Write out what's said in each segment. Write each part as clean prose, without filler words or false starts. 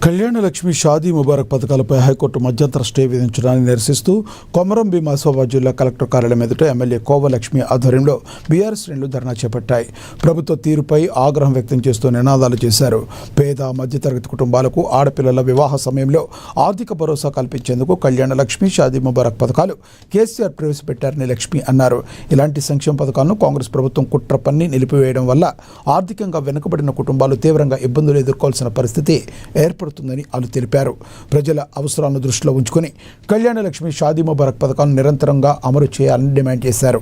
కళ్యాణ లక్ష్మి షాదీ ముబారక్ పథకాలపై హైకోర్టు మధ్యంతర స్టే విధించడాన్ని నిరసిస్తూ కొమరం భీం ఆసిఫాబాద్ జిల్లా కలెక్టర్ కార్యాలయం ఎదుట ఎమ్మెల్యే కోవలక్ష్మి ఆధ్వర్యంలో బీఆర్ఎస్ శ్రేణులు ధర్నా చేపట్టాయి. ప్రభుత్వ తీరుపై ఆగ్రహం వ్యక్తం చేస్తూ నినాదాలు చేశారు. పేద మధ్యతరగతి కుటుంబాలకు ఆడపిల్లల వివాహ సమయంలో ఆర్థిక భరోసా కల్పించేందుకు కళ్యాణ లక్ష్మి షాదీ ముబారక్ పథకాలు కేసీఆర్ ప్రవేశపెట్టారని లక్ష్మి అన్నారు. ఇలాంటి సంక్షేమ పథకాలను కాంగ్రెస్ ప్రభుత్వం కుట్ర పన్ని నిలిపివేయడం వల్ల ఆర్థికంగా వెనుకబడిన కుటుంబాలు తీవ్రంగా ఇబ్బందులు ఎదుర్కోవాల్సిన పరిస్థితి ఏర్పడుతుందని వాళ్ళు తెలిపారు. ప్రజల అవసరాలను దృష్టిలో ఉంచుకొని కళ్యాణ లక్ష్మి షాదీ ముబారక్ పథకాలను నిరంతరంగా అమలు చేయాలని డిమాండ్ చేశారు.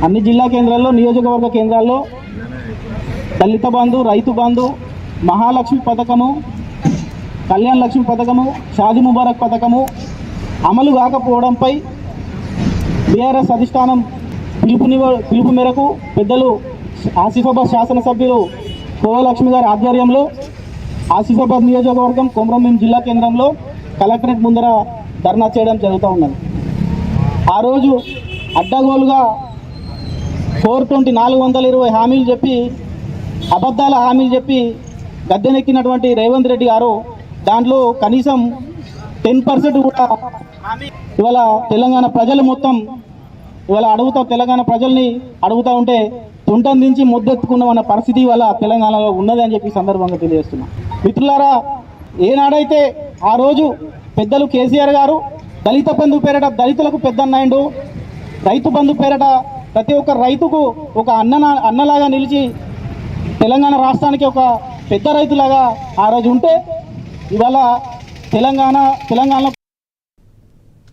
అన్ని జిల్లా కేంద్రాల్లో, నియోజకవర్గ కేంద్రాల్లో దళిత బంధు, రైతు బంధు, మహాలక్ష్మి పథకము, కళ్యాణ లక్ష్మి పథకము, షాదీ ముబారక్ పథకము అమలు కాకపోవడంపై బీఆర్ఎస్ అధిష్టానం పిలుపు మేరకు పెద్దలు ఆసిఫాబాద్ శాసనసభ్యులు కోవలక్ష్మి గారి ఆధ్వర్యంలో ఆసిఫాబాద్ నియోజకవర్గం కొమరం భీం జిల్లా కేంద్రంలో కలెక్టరేట్ ముందర ధర్నా చేయడం జరుగుతూ ఉన్నది. ఆ రోజు అడ్డగోలుగా 420 హామీలు చెప్పి, అబద్ధాల హామీలు చెప్పి గద్దెనెక్కినటువంటి రేవంత్ రెడ్డి గారు దాంట్లో కనీసం 10% కూడా ఇవాళ తెలంగాణ ప్రజలు మొత్తం తెలంగాణ ప్రజల్ని అడుగుతూ ఉంటే తుంటం దించి ముద్దెత్తుకున్నామన్న పరిస్థితి వల్ల తెలంగాణలో ఉన్నదని చెప్పి సందర్భంగా తెలియజేస్తున్నాం. మిత్రులారా, ఏనాడైతే ఆ రోజు పెద్దలు కేసీఆర్ గారు దళిత బంధు పేరట దళితులకు పెద్దన్నాయండు, రైతు బంధు పేరట ప్రతి ఒక్క రైతుకు ఒక అన్నలాగా నిలిచి తెలంగాణ రాష్ట్రానికి ఒక పెద్ద రైతులాగా ఆ రోజు ఉంటే ఇవాళ తెలంగాణ